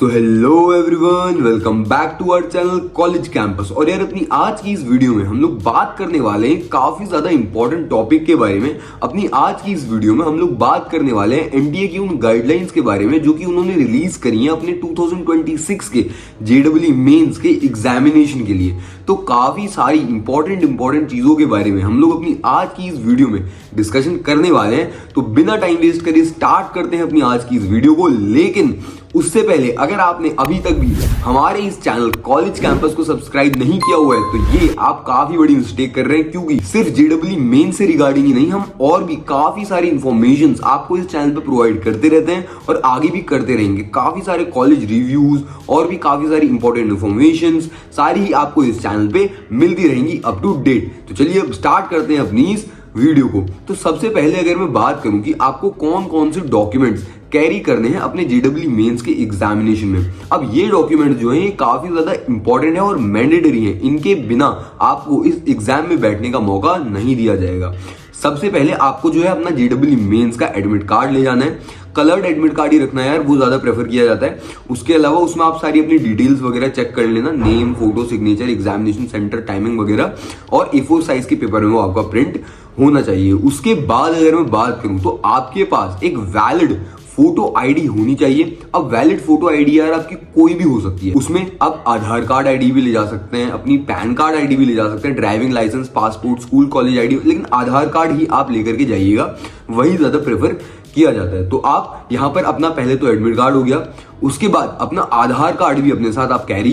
So hello everyone, welcome back to our channel college campus. और यार अपनी आज की इस वीडियो में हम लोग बात करने वाले हैं काफी ज्यादा इंपॉर्टेंट टॉपिक के बारे में। अपनी आज की इस वीडियो में हम लोग बात करने वाले हैं एनटीए की उन गाइडलाइंस के बारे में जो कि उन्होंने रिलीज करी है अपने 2026 के जेईई मेंस के एग्जामिनेशन के लिए। तो काफी सारी इंपॉर्टेंट चीजों के बारे में हम लोग अपनी आज की इस वीडियो में डिस्कशन करने वाले हैं। तो बिना टाइम वेस्ट करे स्टार्ट करते हैं अपनी आज की इस वीडियो को। लेकिन उससे पहले अगर आपने अभी तक भी हमारे इस चैनल कॉलेज कैंपस को सब्सक्राइब नहीं किया हुआ है तो ये आप काफी बड़ी मिस्टेक कर रहे हैं, क्योंकि सिर्फ जेईई मेन से रिगार्डिंग ही नहीं, हम और भी काफी सारी इंफॉर्मेशन आपको इस चैनल पे प्रोवाइड करते रहते हैं और आगे भी करते रहेंगे। काफी सारे कॉलेज रिव्यूज और भी काफी सारी इंपॉर्टेंट इंफॉर्मेशन सारी ही आपको इस चैनल पे मिलती रहेंगी अप टू डेट। तो चलिए अब स्टार्ट करते हैं अपनी इस वीडियो को। तो सबसे पहले अगर मैं बात करूं कि आपको कौन कौन से डॉक्यूमेंट्स कैरी करने हैं अपने जेईई मेंस के एग्जामिनेशन में। अब ये डॉक्यूमेंट जो है ये काफी ज्यादा इंपॉर्टेंट है और मैंडेटरी है। इनके बिना आपको इस एग्जाम में बैठने का मौका नहीं दिया जाएगा। सबसे पहले आपको जो है अपना जेईई मेंस का एडमिट कार्ड ले जाना है। कलर्ड एडमिट कार्ड ही रखना है यार, वो ज्यादा प्रेफर किया जाता है। उसके अलावा उसमें आप सारी अपनी डिटेल्स वगैरह चेक कर लेना, name, photo, signature, examination centre, timing वगैरह, और A4 साइज के पेपर में वो आपका प्रिंट होना चाहिए। उसके बाद अगर मैं बात करूं तो आपके पास एक वैलिड फोटो आईडी होनी चाहिए। अब वैलिड फोटो आईडी यार आपकी कोई भी हो सकती है। उसमें आप आधार कार्ड आईडी भी ले जा सकते हैं, अपनी पैन कार्ड आईडी भी ले जा सकते हैं, driving licence, passport, school college ID, लेकिन आधार कार्ड ही आप लेकर के जाइएगा, वही ज्यादा प्रेफर किया जाता है। तो आप यहाँ पर अपना पहले तो एडमिट कार्ड हो गया, उसके बाद अपना आधार कार्ड भी अपने साथ आप कैरी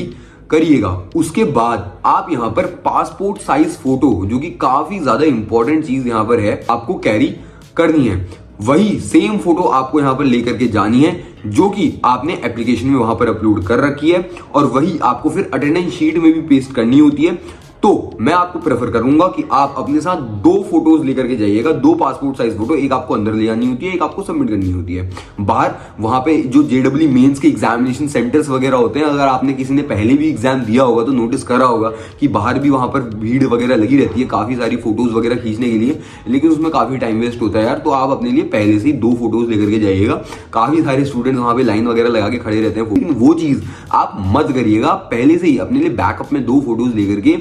करिएगा। उसके बाद आप यहाँ पर पासपोर्ट साइज फोटो, जो कि काफी ज्यादा इंपॉर्टेंट चीज यहाँ पर है, आपको कैरी करनी है। वही सेम फोटो आपको यहाँ पर लेकर के जानी है जो कि आपने एप्लीकेशन में वहां पर अपलोड कर रखी है, और वही आपको फिर अटेंडेंस शीट में भी पेस्ट करनी होती है। तो मैं आपको प्रेफर करूंगा कि आप अपने साथ 2 फोटोज लेकर के जाइएगा, 2 पासपोर्ट साइज फोटो। एक आपको अंदर ले जानी होती है, एक आपको सबमिट करनी होती है बाहर। वहां पे जो जेईई मेंस के एग्जामिनेशन सेंटर्स वगैरह होते हैं, अगर आपने किसी ने पहले भी एग्जाम दिया होगा तो नोटिस करा होगा कि बाहर भी वहां पर भीड़ वगैरह लगी रहती है काफी सारी फोटोज वगैरह खींचने के लिए, लेकिन उसमें काफी टाइम वेस्ट होता है यार। तो आप अपने लिए पहले से ही 2 फोटोज लेकर के जाइएगा। काफी सारे स्टूडेंट्स वहां पे लाइन वगैरह लगा के खड़े रहते हैं, लेकिन वो चीज आप मत करिएगा। पहले से ही अपने लिए बैकअप में 2 फोटोज लेकर के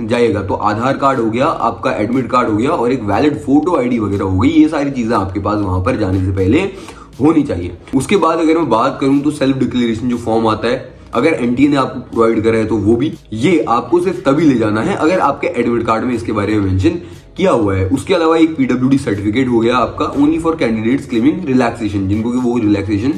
जाएगा। तो आधार कार्ड हो गया, आपका एडमिट कार्ड हो गया, और एक वैलिड फोटो आईडी वगैरह हो गई। ये सारी चीजें आपके पास वहां पर जाने से पहले होनी चाहिए। उसके बाद अगर मैं बात करूं तो सेल्फ डिक्लेरेशन जो फॉर्म आता है, अगर एनटीए ने आपको प्रोवाइड करा है तो वो भी, ये आपको सिर्फ तभी ले जाना है अगर आपके एडमिट कार्ड में इसके बारे में मेंशन किया हुआ है। उसके अलावा एक पीडब्ल्यूडी सर्टिफिकेट हो गया आपका, only for candidates claiming relaxation, जिनको कि वो रिलैक्सेशन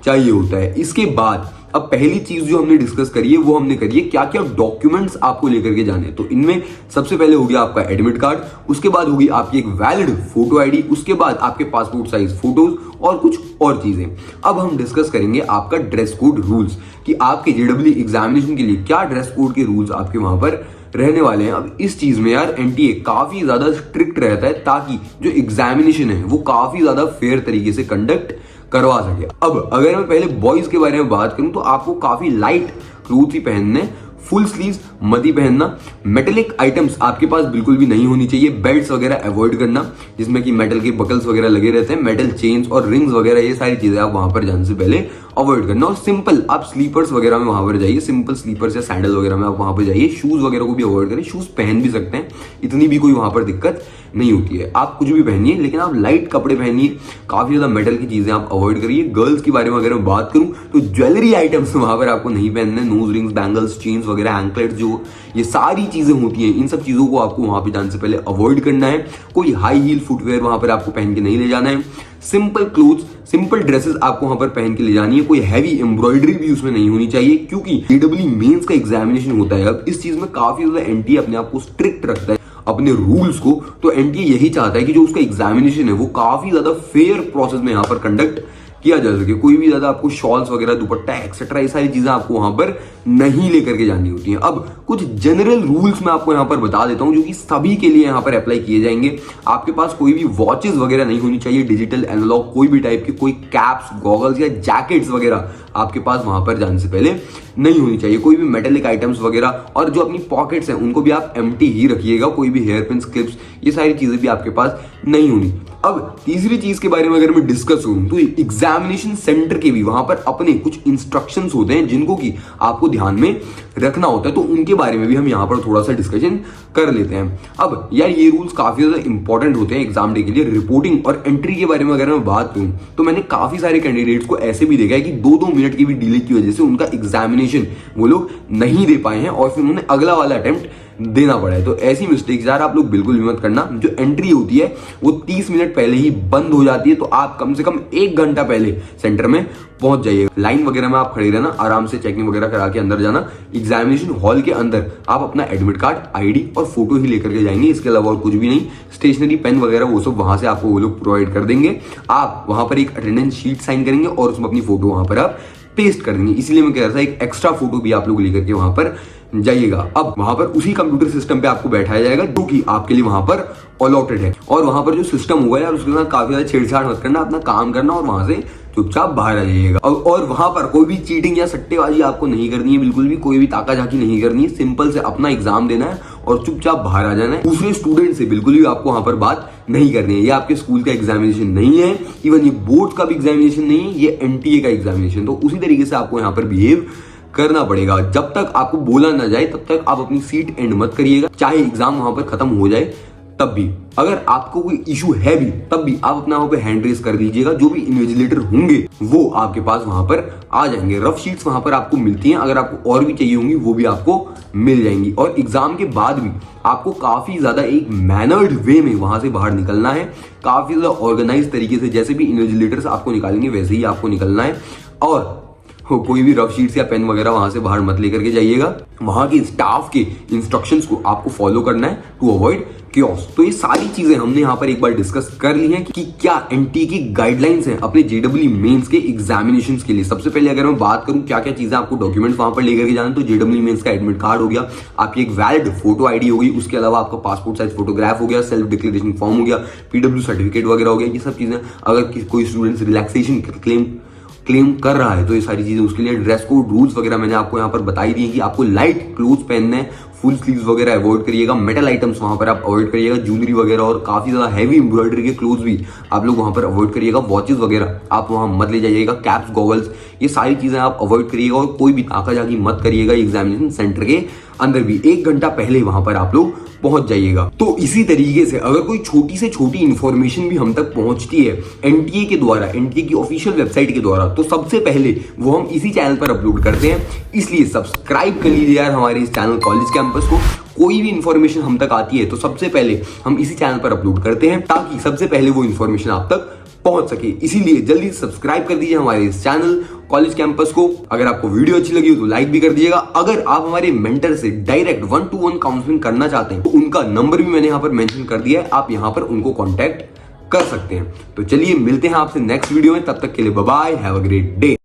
चाहिए होता है। इसके बाद अब पहली चीज जो हमने डिस्कस करी है वो हमने करी है क्या क्या डॉक्यूमेंट्स आपको लेकर के जाने। तो इनमें सबसे पहले हो गया आपका एडमिट कार्ड, उसके बाद होगी आपकी एक वैलिड फोटो आईडी, उसके बाद आपके पासपोर्ट साइज फोटोज और कुछ और चीजें। अब हम डिस्कस करेंगे आपका ड्रेस कोड रूल्स, कि आपके जेईई एग्जामिनेशन के लिए क्या ड्रेस कोड के रूल्स आपके वहां पर रहने वाले हैं। अब इस चीज में यार एनटीए काफी ज्यादा स्ट्रिक्ट रहता है ताकि जो एग्जामिनेशन है वो काफी ज्यादा फेयर तरीके से कंडक्ट करवा सके। अब अगर मैं पहले बॉयज के बारे में बात करूं तो आपको काफी लाइट क्लोथ ही पहनने, फुल स्लीव्स मत ही पहनना, मेटेलिक आइटम्स आपके पास बिल्कुल भी नहीं होनी चाहिए, बेल्ट्स वगैरह अवॉइड करना जिसमें कि मेटल के बकल्स वगैरह लगे रहते हैं, मेटल चेन्स और रिंग्स वगैरह, ये सारी चीजें आप वहां पर जाने से पहले अवॉइड करना। और सिंपल आप स्लीपर्स वगैरह में वहां पर जाइए, सिंपल स्लीपर्स या सैंडल वगैरह में आप वहां पर जाइए। शूज वगैरह को भी अवॉइड करें, शूज पहन भी सकते हैं, इतनी भी कोई वहां पर दिक्कत नहीं होती है। आप कुछ भी पहनिए लेकिन आप लाइट कपड़े पहनिए, काफी ज्यादा मेटल की चीजें आप अवॉइड करिए। गर्ल्स के बारे में अगर मैं बात करूं तो ज्वेलरी आइटम्स वहां पर आपको नहीं पहनने, नोज रिंग्स, बैंगल्स, चेन्स वगैरह, एंकलेट, जो ये सारी चीजें होती हैं, इन सब चीजों को आपको वहां पे जाने से पहले अवॉइड करना है। कोई हाई हील फुटवेयर वहां पर आपको पहन के नहीं ले जाना है। सिंपल क्लोथ्स, सिंपल ड्रेसेस आपको वहां पर पहन के ले जानी है। कोई हैवी एम्ब्रॉयडरी भी उसमें नहीं होनी चाहिए, क्योंकि जेईई मेंस का एग्जामिनेशन होता है। अब इस चीज में काफी ज्यादा एनटीए अपने आप को स्ट्रिक्ट रखता है, अपने रूल्स को। तो एनटीए यही चाहता है कि जो उसका एग्जामिनेशन है वो काफी ज्यादा फेयर प्रोसेस में यहाँ पर कंडक्ट किया जा सके। कोई भी ज्यादा आपको शॉल्स वगैरह, दुपट्टा एक्सेट्रा, ये सारी चीजें आपको वहां पर नहीं लेकर के जानी होती हैं। अब कुछ जनरल रूल्स मैं आपको यहाँ पर बता देता हूं जो कि सभी के लिए यहाँ पर अप्लाई किए जाएंगे। आपके पास कोई भी वॉचेस वगैरह नहीं होनी चाहिए, डिजिटल, एनालॉग, कोई भी टाइप के, कोई कैप्स, गॉगल्स या जैकेट्स वगैरह आपके पास वहां पर जाने से पहले नहीं होनी चाहिए। कोई भी मेटेलिक आइटम्स वगैरह, और जो अपनी पॉकेट्स हैं उनको भी आप एम्प्टी ही रखिएगा। कोई भी हेयर पिन, क्लिप्स, ये सारी चीजें भी आपके पास नहीं होनी अब तीसरी चीज के बारे में अगर मैं डिस्कस करूं तो एग्जामिनेशन सेंटर के भी वहां पर अपने कुछ इंस्ट्रक्शंस होते हैं जिनको कि आपको ध्यान में रखना होता है, तो उनके बारे में भी हम यहाँ पर थोड़ा सा डिस्कशन कर लेते हैं। अब यार ये रूल्स काफी ज्यादा इंपॉर्टेंट होते हैं एग्जाम डे के लिए। रिपोर्टिंग और एंट्री के बारे में अगर मैं बात करूं तो मैंने काफी सारे कैंडिडेट्स को ऐसे भी देखा है कि 2-2 मिनट की भी डिले की वजह से उनका एग्जामिनेशन वो लोग नहीं दे पाए हैं और फिर उन्होंने अगला वाला अटेम्प्ट देना पड़ा है। तो ऐसी मिस्टेक्स यार आप लोग बिल्कुल भी मत करना। जो एंट्री होती है वो 30 मिनट पहले ही बंद हो जाती है, तो आप कम से कम 1 घंटा पहले सेंटर में पहुंच जाइए। लाइन वगैरह में आप खड़े रहना, आराम से चेकिंग वगैरह करा के अंदर जाना। एग्जामिनेशन हॉल के अंदर आप अपना एडमिट कार्ड, आईडी और फोटो ही लेकर के जाएंगे, इसके अलावा और कुछ भी नहीं। स्टेशनरी, पेन वगैरह वो सब वहां से आपको वो लोग प्रोवाइड कर देंगे। आप वहां पर एक अटेंडेंस शीट साइन करेंगे और उसमें अपनी फोटो वहां पर आप पेस्ट कर देंगे। इसलिए मैं कह रहा था एक एक्स्ट्रा फोटो भी आप लोग लेकर के वहां पर जाइएगा। अब वहां पर उसी कंप्यूटर सिस्टम पे आपको बैठाया जाएगा जो कि आपके लिए वहां पर अलॉटेड है, और वहां पर जो सिस्टम होगा यार उसके साथ काफी ज्यादा छेड़छाड़ मत करना, अपना काम करना और वहां से चुपचाप बाहर आ जाइएगा। और वहां पर कोई भी चीटिंग या सट्टेबाजी आपको नहीं करनी है, बिल्कुल भी कोई भी ताकाझाकी नहीं करनी है। सिंपल से अपना एग्जाम देना है और चुपचाप बाहर आ जाना है। दूसरे स्टूडेंट से बिल्कुल भी आपको वहां पर बात नहीं करनी है। ये आपके स्कूल का एग्जामिनेशन नहीं है, इवन ये बोर्ड का भी एग्जामिनेशन नहीं है, ये एनटीए का एग्जामिनेशन। तो उसी तरीके से आपको यहाँ पर बिहेव करना पड़ेगा। जब तक आपको बोला ना जाए तब तक आप अपनी सीट एंड मत करिएगा, चाहे एग्जाम वहां पर खत्म हो जाए तब भी। अगर आपको कोई इशू है भी तब भी आप अपना वहां पे हैंड रेस कर दीजिएगा। जो भी इन्विजिलेटर होंगे वो आपके पास वहां पर आ जाएंगे। रफ शीट्स वहां पर आपको मिलती हैं, अगर आपको और भी चाहिए होंगी वो भी आपको मिल जाएंगी। और एग्जाम के बाद भी आपको काफी ज्यादा एक मैनर्ड वे में वहां से बाहर निकलना है, काफी ज्यादा ऑर्गेनाइज तरीके से। जैसे भी इन्विजिलेटर्स आपको निकालेंगे वैसे ही आपको निकलना है, और कोई भी रफ शीट्स या पेन वगैरह वहां से बाहर मत लेकर के जाइएगा। वहां के स्टाफ के इंस्ट्रक्शंस को आपको फॉलो करना है टू अवॉइड क्योस। तो ये सारी चीजें हमने यहाँ पर एक बार डिस्कस कर ली हैं कि क्या एनटीए की गाइडलाइंस हैं अपने जेडब्ल्यू मेंस के एग्जामिनेशन के लिए। सबसे पहले अगर मैं बात करूं क्या क्या चीजें आपको डॉक्यूमेंट वहां पर लेकर के जाना, तो जेडब्ल्यू मेंस का एडमिट कार्ड हो गया, आपकी एक वैलिड फोटो आईडी हो गई, उसके अलावा आपका पासपोर्ट साइज फोटोग्राफ हो गया, सेल्फ डिक्लेरेशन फॉर्म हो गया, पीडब्ल्यू सर्टिफिकेट वगैरह हो गया। ये सब चीजें अगर कोई स्टूडेंट रिलैक्सेशन क्लेम कर रहा है तो ये सारी चीजें उसके लिए। ड्रेस कोड रूल्स वगैरह मैंने आपको यहाँ पर बताई दी है कि आपको लाइट क्लोथ पहनने हैं, फुल स्लीव्स वगैरह अवॉइड करिएगा, मेटल आइटम्स वहां पर आप अवॉइड करिएगा, ज्वेलरी वगैरह और काफी ज्यादा हैवी एम्ब्रॉयडरी के क्लोथ्स भी आप लोग वहां पर अवॉइड करिएगा। वॉचेस वगैरह आप वहां मत ले जाइएगा, कैप्स, गॉगल्स, ये सारी चीजें आप अवॉइड करिएगा। और कोई भी ताकाझाकी मत करिएगा एग्जामिनेशन सेंटर के अंदर भी। 1 घंटा पहले वहां पर आप लोग पहुंच जाइएगा। तो इसी तरीके से अगर कोई छोटी से छोटी इंफॉर्मेशन भी हम तक पहुंचती है एनटीए के द्वारा, एनटीए की ऑफिशियल वेबसाइट के द्वारा, तो सबसे पहले वो हम इसी चैनल पर अपलोड करते हैं। इसलिए सब्सक्राइब कर लीजिए यार हमारे इस चैनल कॉलेज कैंपस को। कोई भी इंफॉर्मेशन हम तक आती है तो सबसे पहले हम इसी चैनल पर अपलोड करते हैं ताकि सबसे पहले वो इंफॉर्मेशन आप तक पहुंच सके। इसीलिए जल्दी से सब्सक्राइब कर दीजिए हमारे इस चैनल कॉलेज कैंपस को। अगर आपको वीडियो अच्छी लगी हो तो लाइक भी कर दीजिएगा। अगर आप हमारे मेंटर से डायरेक्ट 1-to-1 काउंसलिंग करना चाहते हैं तो उनका नंबर भी मैंने यहाँ पर मेंशन कर दिया है, आप यहाँ पर उनको कॉन्टैक्ट कर सकते हैं। तो चलिए मिलते हैं आपसे नेक्स्ट वीडियो में, तब तक के लिए bye bye, have a great day.